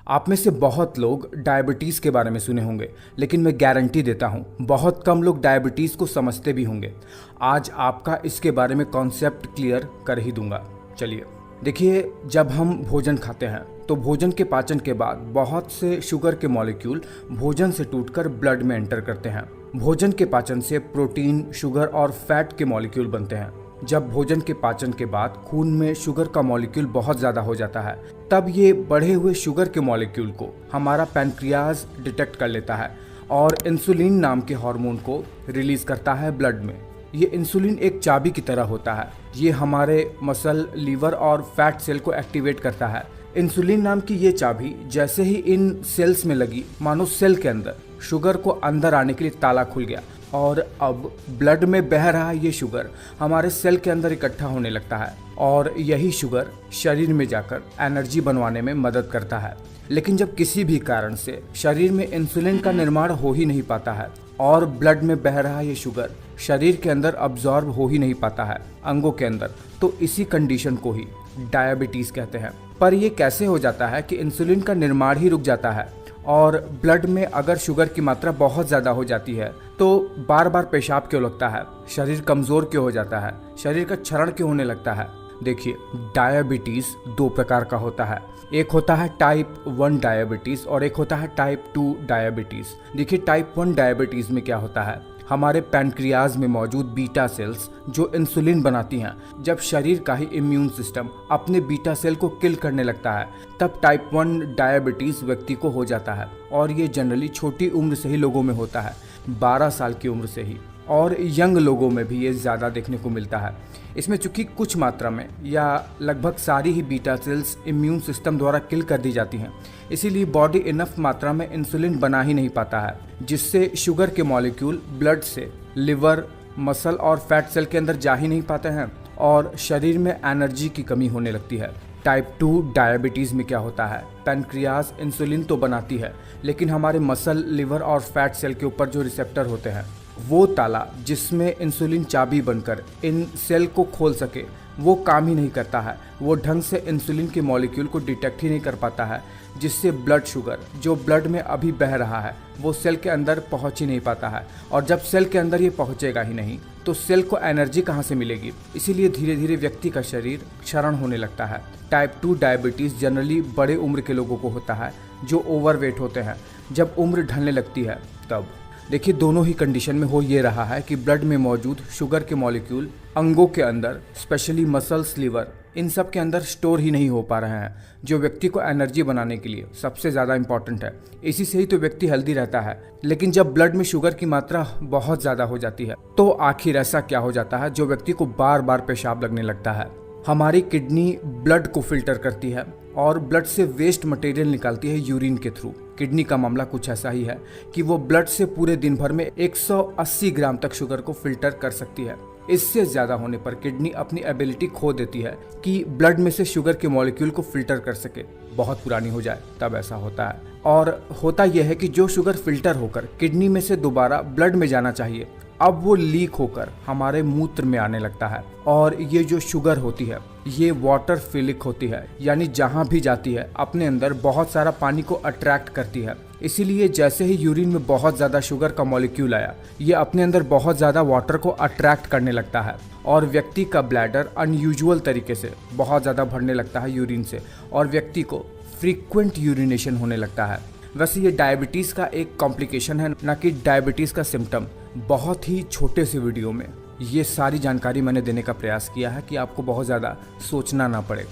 आप में से बहुत लोग डायबिटीज़ के बारे में सुने होंगे, लेकिन मैं गारंटी देता हूँ बहुत कम लोग डायबिटीज़ को समझते भी होंगे। आज आपका इसके बारे में कॉन्सेप्ट क्लियर कर ही दूंगा। चलिए देखिए, जब हम भोजन खाते हैं तो भोजन के पाचन के बाद बहुत से शुगर के मॉलिक्यूल भोजन से टूटकर ब्लड में एंटर करते हैं। भोजन के पाचन से प्रोटीन, शुगर और फैट के मॉलिक्यूल बनते हैं। जब भोजन के पाचन के बाद खून में शुगर का मॉलिक्यूल बहुत ज़्यादा हो जाता है, तब ये बढ़े हुए शुगर के मॉलिक्यूल को हमारा पैनक्रियाज डिटेक्ट कर लेता है और इंसुलिन नाम के हार्मोन को रिलीज करता है ब्लड में। ये इंसुलिन एक चाबी की तरह होता है। ये हमारे मसल, लीवर और फैट सेल को एक्टिवेट करता है। इंसुलिन नाम की ये चाबी जैसे ही इन सेल्स में लगी, मानो सेल के अंदर शुगर को अंदर आने के लिए ताला खुल गया और अब ब्लड में बह रहा ये शुगर हमारे सेल के अंदर इकट्ठा होने लगता है और यही शुगर शरीर में जाकर एनर्जी बनवाने में मदद करता है। लेकिन जब किसी भी कारण से शरीर में इंसुलिन का निर्माण हो ही नहीं पाता है और ब्लड में बह रहा ये शुगर शरीर के अंदर अब्जॉर्ब हो ही नहीं पाता है अंगों के अंदर, तो इसी कंडीशन को ही डायबिटीज़ कहते हैं। पर ये कैसे हो जाता है कि इंसुलिन का निर्माण ही रुक जाता है और ब्लड में अगर शुगर की मात्रा बहुत ज़्यादा हो जाती है तो बार बार पेशाब क्यों लगता है, शरीर कमज़ोर क्यों हो जाता है, शरीर का क्षरण क्यों होने लगता है? देखिए, डायबिटीज़ दो प्रकार का होता है। एक होता है टाइप 1 डायबिटीज़ और एक होता है टाइप 2 डायबिटीज़। देखिए, टाइप 1 डायबिटीज़ में क्या होता है, हमारे पैनक्रियाज में मौजूद बीटा सेल्स जो इंसुलिन बनाती हैं, जब शरीर का ही इम्यून सिस्टम अपने बीटा सेल को किल करने लगता है, तब टाइप 1 डायबिटीज़ व्यक्ति को हो जाता है। और ये जनरली छोटी उम्र से ही लोगों में होता है, 12 साल की उम्र से ही, और यंग लोगों में भी ये ज़्यादा देखने को मिलता है। इसमें चूंकि कुछ मात्रा में या लगभग सारी ही बीटा सेल्स इम्यून सिस्टम द्वारा किल कर दी जाती हैं, इसीलिए बॉडी इनफ मात्रा में इंसुलिन बना ही नहीं पाता है, जिससे शुगर के मॉलिक्यूल ब्लड से लिवर, मसल और फैट सेल के अंदर जा ही नहीं पाते हैं और शरीर में एनर्जी की कमी होने लगती है। टाइप 2 डायबिटीज़ में क्या होता है, पैनक्रियाज इंसुलिन तो बनाती है, लेकिन हमारे मसल, लिवर और फैट सेल के ऊपर जो रिसेप्टर होते हैं, वो ताला जिसमें इंसुलिन चाबी बनकर इन सेल को खोल सके, वो काम ही नहीं करता है। वो ढंग से इंसुलिन के मॉलिक्यूल को डिटेक्ट ही नहीं कर पाता है, जिससे ब्लड शुगर जो ब्लड में अभी बह रहा है वो सेल के अंदर पहुंच ही नहीं पाता है। और जब सेल के अंदर ये पहुंचेगा ही नहीं तो सेल को एनर्जी कहाँ से मिलेगी? इसीलिए धीरे धीरे व्यक्ति का शरीर क्षरण होने लगता है। टाइप 2 डायबिटीज़ जनरली बड़े उम्र के लोगों को होता है जो ओवरवेट होते हैं। जब उम्र ढलने लगती है तब देखिए, दोनों ही कंडीशन में हो ये रहा है कि ब्लड में मौजूद शुगर के मॉलिक्यूल अंगों के अंदर, स्पेशली मसल्स, लिवर, इन सब के अंदर स्टोर ही नहीं हो पा रहे हैं, जो व्यक्ति को एनर्जी बनाने के लिए सबसे ज़्यादा इंपॉर्टेंट है। इसी से ही तो व्यक्ति हेल्दी रहता है। लेकिन जब ब्लड में शुगर की मात्रा बहुत ज़्यादा हो जाती है तो आखिर ऐसा क्या हो जाता है जो व्यक्ति को बार बार पेशाब लगने लगता है? हमारी किडनी ब्लड को फिल्टर करती है और ब्लड से वेस्ट मटेरियल निकालती है यूरिन के थ्रू। किडनी का मामला कुछ ऐसा ही है कि वो ब्लड से पूरे दिन भर में 180 ग्राम तक शुगर को फिल्टर कर सकती है। इससे ज़्यादा होने पर किडनी अपनी एबिलिटी खो देती है कि ब्लड में से शुगर के मॉलिक्यूल को फिल्टर कर सके। बहुत पुरानी हो जाए तब ऐसा होता है। और होता यह है कि जो शुगर फिल्टर होकर किडनी में से दोबारा ब्लड में जाना चाहिए, अब वो लीक होकर हमारे मूत्र में आने लगता है। और ये जो शुगर होती है ये वाटर फिलिक होती है, यानी जहाँ भी जाती है अपने अंदर बहुत सारा पानी को अट्रैक्ट करती है। इसीलिए जैसे ही यूरिन में बहुत ज़्यादा शुगर का मॉलिक्यूल आया, ये अपने अंदर बहुत ज़्यादा वाटर को अट्रैक्ट करने लगता है और व्यक्ति का ब्लैडर अनयूजुअल तरीके से बहुत ज़्यादा भरने लगता है यूरिन से और व्यक्ति को फ्रीक्वेंट यूरिनेशन होने लगता है। वैसे ये डायबिटीज़ का एक कॉम्प्लिकेशन है, ना कि डायबिटीज़ का सिम्टम। बहुत ही छोटे से वीडियो में ये सारी जानकारी मैंने देने का प्रयास किया है कि आपको बहुत ज़्यादा सोचना ना पड़े।